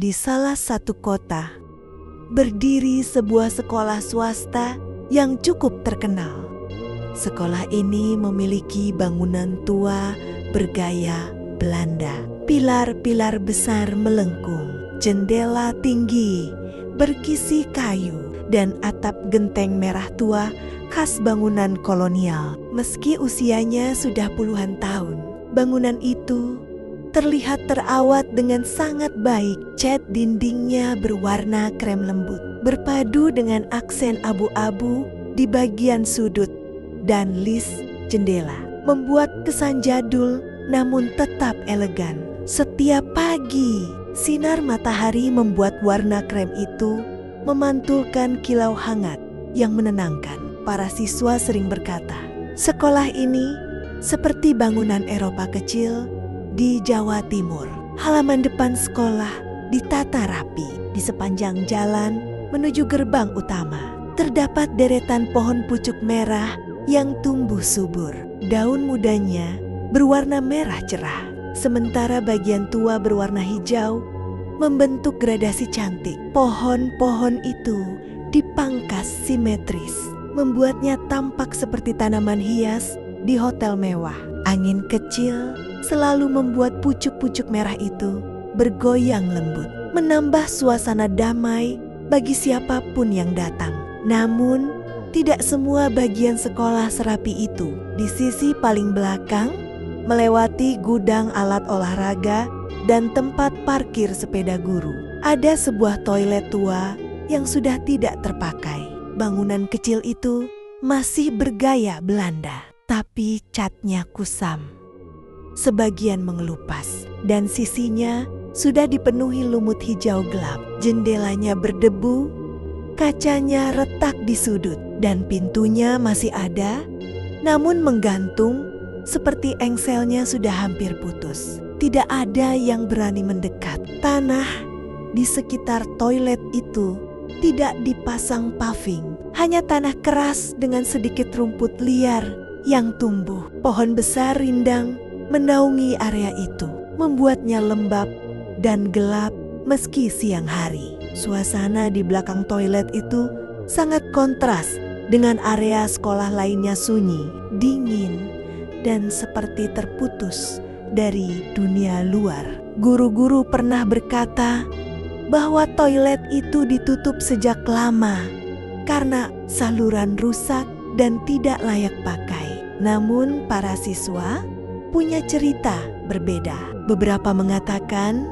Di salah satu kota, berdiri sebuah sekolah swasta yang cukup terkenal. Sekolah ini memiliki bangunan tua bergaya Belanda. Pilar-pilar besar melengkung, jendela tinggi berkisi kayu, dan atap genteng merah tua khas bangunan kolonial. Meski usianya sudah puluhan tahun, bangunan itu terlihat terawat dengan sangat baik. Cat dindingnya berwarna krem lembut, berpadu dengan aksen abu-abu di bagian sudut dan list jendela, membuat kesan jadul namun tetap elegan. Setiap pagi, sinar matahari membuat warna krem itu memantulkan kilau hangat yang menenangkan. Para siswa sering berkata, sekolah ini seperti bangunan Eropa kecil di Jawa Timur. Halaman depan sekolah ditata rapi. Di sepanjang jalan menuju gerbang utama terdapat deretan pohon pucuk merah yang tumbuh subur. Daun mudanya berwarna merah cerah, sementara bagian tua berwarna hijau membentuk gradasi cantik. Pohon-pohon itu dipangkas simetris, membuatnya tampak seperti tanaman hias di hotel mewah. Angin kecil selalu membuat pucuk-pucuk merah itu bergoyang lembut, menambah suasana damai bagi siapapun yang datang. Namun, tidak semua bagian sekolah serapi itu. Di sisi paling belakang, melewati gudang alat olahraga dan tempat parkir sepeda guru, ada sebuah toilet tua yang sudah tidak terpakai. Bangunan kecil itu masih bergaya Belanda, tapi catnya kusam, sebagian mengelupas, dan sisinya sudah dipenuhi lumut hijau gelap. Jendelanya berdebu, kacanya retak di sudut, dan pintunya masih ada, namun menggantung seperti engselnya sudah hampir putus. Tidak ada yang berani mendekat. Tanah di sekitar toilet itu tidak dipasang paving, hanya tanah keras dengan sedikit rumput liar yang tumbuh. Pohon besar rindang menaungi area itu, membuatnya lembab dan gelap meski siang hari. Suasana di belakang toilet itu sangat kontras dengan area sekolah lainnya, sunyi, dingin, dan seperti terputus dari dunia luar. Guru-guru pernah berkata bahwa toilet itu ditutup sejak lama karena saluran rusak dan tidak layak pakai. Namun para siswa punya cerita berbeda. Beberapa mengatakan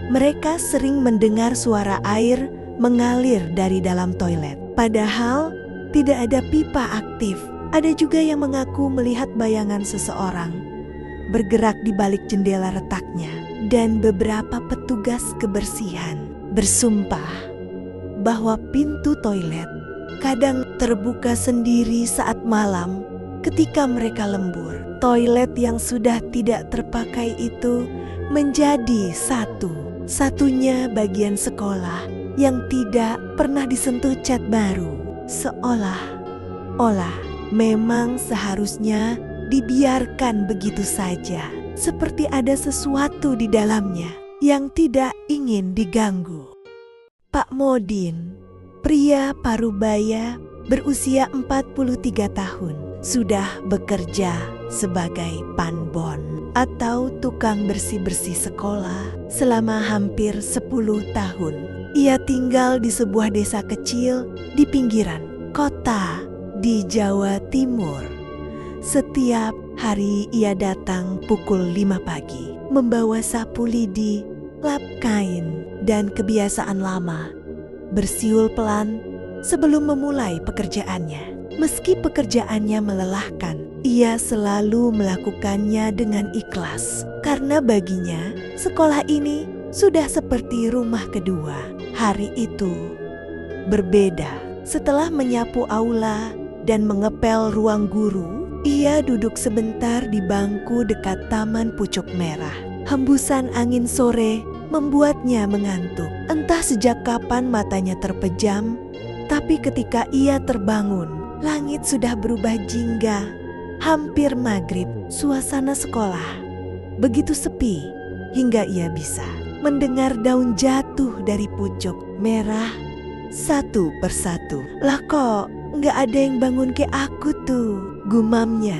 mereka sering mendengar suara air mengalir dari dalam toilet, padahal tidak ada pipa aktif. Ada juga yang mengaku melihat bayangan seseorang bergerak di balik jendela retaknya, dan beberapa petugas kebersihan bersumpah bahwa pintu toilet kadang terbuka sendiri saat malam ketika mereka lembur. Toilet yang sudah tidak terpakai itu menjadi satu-satunya bagian sekolah yang tidak pernah disentuh cat baru. Seolah-olah memang seharusnya dibiarkan begitu saja, seperti ada sesuatu di dalamnya yang tidak ingin diganggu. Pak Modin, pria parubaya berusia 43 tahun, sudah bekerja sebagai panbon atau tukang bersih-bersih sekolah selama hampir 10 tahun. Ia tinggal di sebuah desa kecil di pinggiran kota di Jawa Timur. Setiap hari ia datang pukul 5 pagi, membawa sapu lidi, lap kain, dan kebiasaan lama, bersiul pelan sebelum memulai pekerjaannya. Meski pekerjaannya melelahkan, ia selalu melakukannya dengan ikhlas, karena baginya sekolah ini sudah seperti rumah kedua. Hari itu berbeda. Setelah menyapu aula dan mengepel ruang guru, ia duduk sebentar di bangku dekat taman pucuk merah. Hembusan angin sore membuatnya mengantuk. Entah sejak kapan matanya terpejam, tapi ketika ia terbangun, langit sudah berubah jingga. Hampir maghrib, suasana sekolah begitu sepi hingga ia bisa mendengar daun jatuh dari pucuk merah satu persatu. Lah kok nggak ada yang bangun ke aku tuh, gumamnya.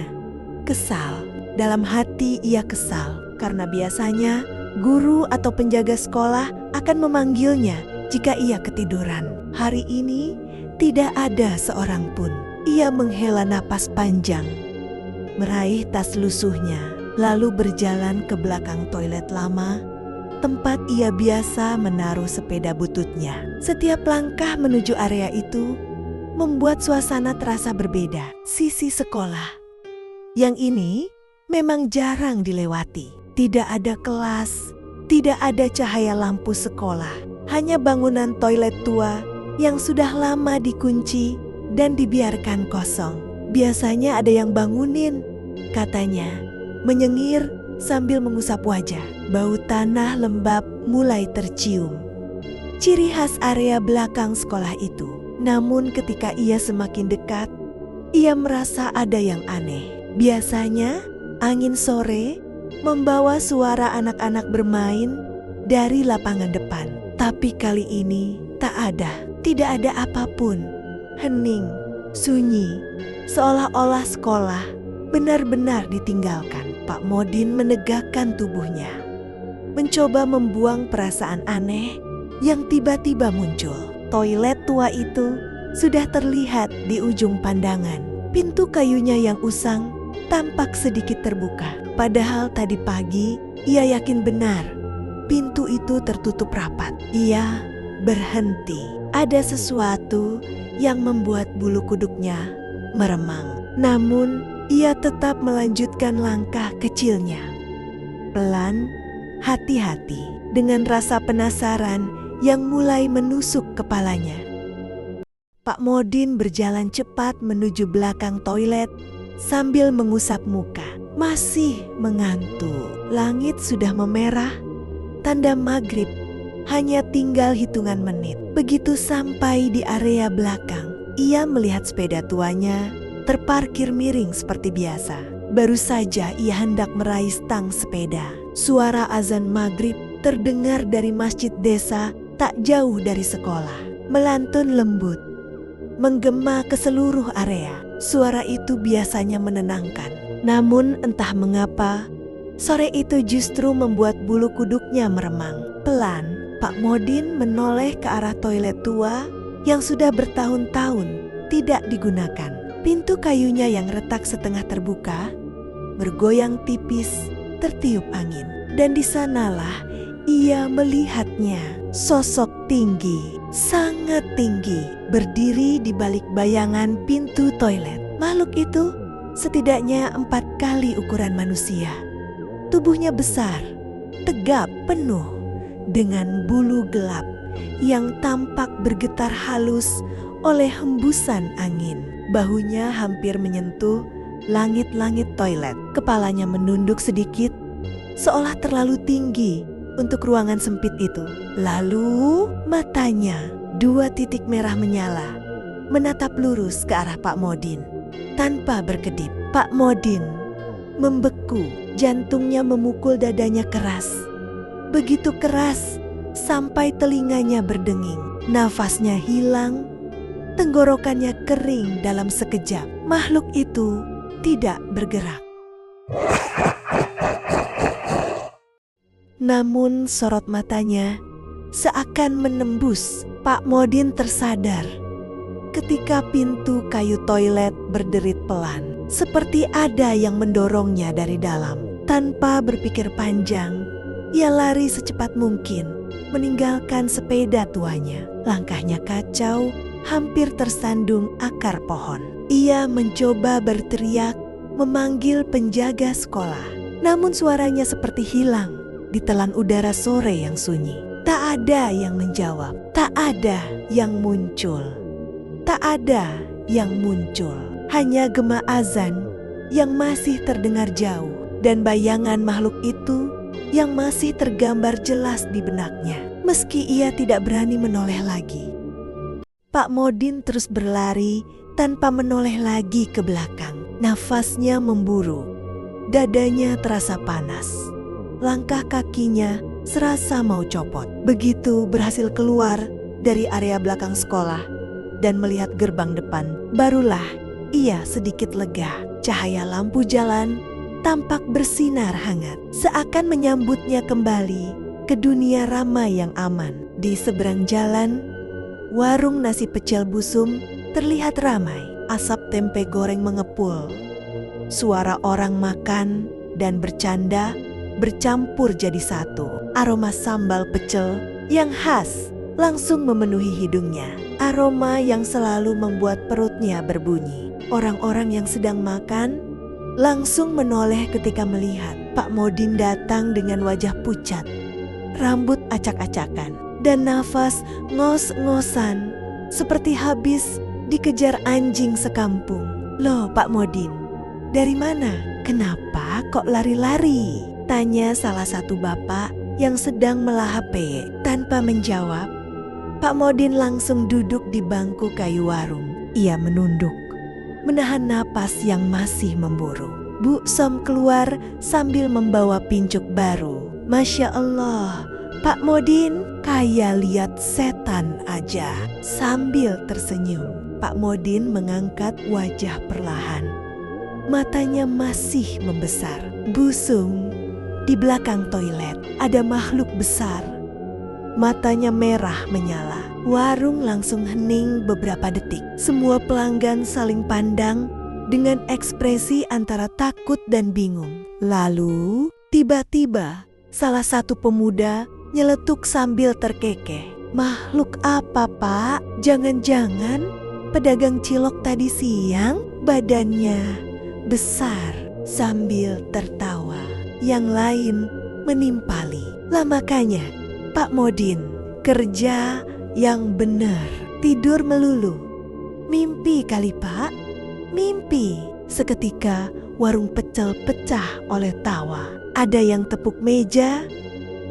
Kesal, dalam hati ia kesal karena biasanya guru atau penjaga sekolah akan memanggilnya jika ia ketiduran. Hari ini tidak ada seorang pun. Ia menghela napas panjang, meraih tas lusuhnya, lalu berjalan ke belakang toilet lama, tempat ia biasa menaruh sepeda bututnya. Setiap langkah menuju area itu membuat suasana terasa berbeda. Sisi sekolah yang ini memang jarang dilewati. Tidak ada kelas, tidak ada cahaya lampu sekolah, hanya bangunan toilet tua yang sudah lama dikunci dan dibiarkan kosong. Biasanya ada yang bangunin, katanya, menyengir sambil mengusap wajah. Bau tanah lembab mulai tercium, ciri khas area belakang sekolah itu. Namun ketika ia semakin dekat, ia merasa ada yang aneh. Biasanya angin sore membawa suara anak-anak bermain dari lapangan depan. Tapi kali ini tak ada, tidak ada apapun. Hening, sunyi, seolah-olah sekolah benar-benar ditinggalkan. Pak Modin menegakkan tubuhnya, mencoba membuang perasaan aneh yang tiba-tiba muncul. Toilet tua itu sudah terlihat di ujung pandangan. Pintu kayunya yang usang tampak sedikit terbuka. Padahal tadi pagi ia yakin benar pintu itu tertutup rapat. Ia berhenti. Ada sesuatu yang membuat bulu kuduknya meremang. Namun ia tetap melanjutkan langkah kecilnya. Pelan, hati-hati, dengan rasa penasaran yang mulai menusuk kepalanya. Pak Modin berjalan cepat menuju belakang toilet sambil mengusap muka. Masih mengantuk. Langit sudah memerah, tanda maghrib hanya tinggal hitungan menit. Begitu sampai di area belakang, ia melihat sepeda tuanya terparkir miring seperti biasa. Baru saja ia hendak meraih stang sepeda, suara azan maghrib terdengar dari masjid desa tak jauh dari sekolah. Melantun lembut, menggema ke seluruh area. Suara itu biasanya menenangkan. Namun entah mengapa, sore itu justru membuat bulu kuduknya meremang. Pelan, Pak Modin menoleh ke arah toilet tua yang sudah bertahun-tahun tidak digunakan. Pintu kayunya yang retak setengah terbuka, bergoyang tipis tertiup angin. Dan di sanalah ia melihatnya, sosok tinggi, sangat tinggi, berdiri di balik bayangan pintu toilet. Makhluk itu setidaknya 4 kali ukuran manusia. Tubuhnya besar, tegap, penuh dengan bulu gelap yang tampak bergetar halus oleh hembusan angin. Bahunya hampir menyentuh langit-langit toilet. Kepalanya menunduk sedikit, seolah terlalu tinggi untuk ruangan sempit itu. Lalu matanya 2 titik merah menyala, menatap lurus ke arah Pak Modin. Tanpa berkedip, Pak Modin membeku, jantungnya memukul dadanya keras. Begitu keras sampai telinganya berdenging. Nafasnya hilang, tenggorokannya kering dalam sekejap. Makhluk itu tidak bergerak. Namun sorot matanya seakan menembus. Pak Modin tersadar ketika pintu kayu toilet berderit pelan, seperti ada yang mendorongnya dari dalam. Tanpa berpikir panjang, ia lari secepat mungkin, meninggalkan sepeda tuanya. Langkahnya kacau, hampir tersandung akar pohon. Ia mencoba berteriak, memanggil penjaga sekolah. Namun suaranya seperti hilang ditelan udara sore yang sunyi. Tak ada yang menjawab, tak ada yang muncul. Tak ada yang muncul, hanya gema azan yang masih terdengar jauh dan bayangan makhluk itu yang masih tergambar jelas di benaknya. Meski ia tidak berani menoleh lagi, Pak Modin terus berlari tanpa menoleh lagi ke belakang. Nafasnya memburu, dadanya terasa panas. Langkah kakinya serasa mau copot. Begitu berhasil keluar dari area belakang sekolah dan melihat gerbang depan, barulah ia sedikit lega. Cahaya lampu jalan tampak bersinar hangat, seakan menyambutnya kembali ke dunia ramai yang aman. Di seberang jalan, warung nasi pecel Busum terlihat ramai. Asap tempe goreng mengepul. Suara orang makan dan bercanda bercampur jadi satu. Aroma sambal pecel yang khas langsung memenuhi hidungnya. Aroma yang selalu membuat perutnya berbunyi. Orang-orang yang sedang makan langsung menoleh ketika melihat Pak Modin datang dengan wajah pucat, rambut acak-acakan, dan nafas ngos-ngosan seperti habis dikejar anjing sekampung. Loh Pak Modin, dari mana? Kenapa kok lari-lari? Tanya salah satu bapak yang sedang melahap peyek. Tanpa menjawab, Pak Modin langsung duduk di bangku kayu warung. Ia menunduk, menahan napas yang masih memburu. Bu Som keluar sambil membawa pincuk baru. Masya Allah, Pak Modin kayak lihat setan aja. Sambil tersenyum, Pak Modin mengangkat wajah perlahan. Matanya masih membesar. Busung, di belakang toilet ada makhluk besar. Matanya merah menyala. Warung langsung hening beberapa detik. Semua pelanggan saling pandang dengan ekspresi antara takut dan bingung. Lalu, tiba-tiba salah satu pemuda nyeletuk sambil terkekeh. Makhluk apa, Pak? Jangan-jangan pedagang cilok tadi siang badannya besar. Sambil tertawa, yang lain menimpali. Lah makanya, Pak Modin, kerja yang benar. Tidur melulu. Mimpi kali, Pak? Mimpi. Seketika warung pecel pecah oleh tawa. Ada yang tepuk meja,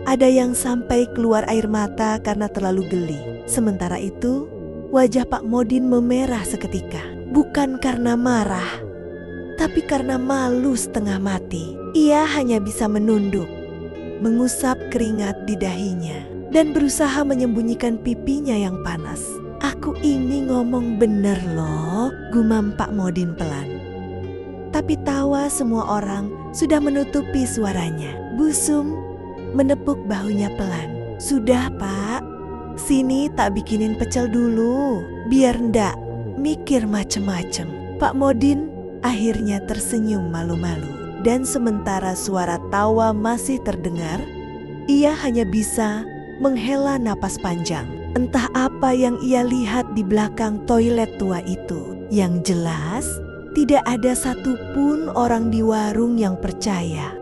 ada yang sampai keluar air mata karena terlalu geli. Sementara itu, wajah Pak Modin memerah seketika. Bukan karena marah, tapi karena malu setengah mati. Ia hanya bisa menunduk, mengusap keringat di dahinya, dan berusaha menyembunyikan pipinya yang panas. Aku ini ngomong bener loh, gumam Pak Modin pelan. Tapi tawa semua orang sudah menutupi suaranya. Busum menepuk bahunya pelan. Sudah Pak, sini tak bikinin pecel dulu, biar ndak mikir macem-macem. Pak Modin akhirnya tersenyum malu-malu. Dan sementara suara tawa masih terdengar, ia hanya bisa menghela napas panjang. Entah apa yang ia lihat di belakang toilet tua itu. Yang jelas, tidak ada satupun orang di warung yang percaya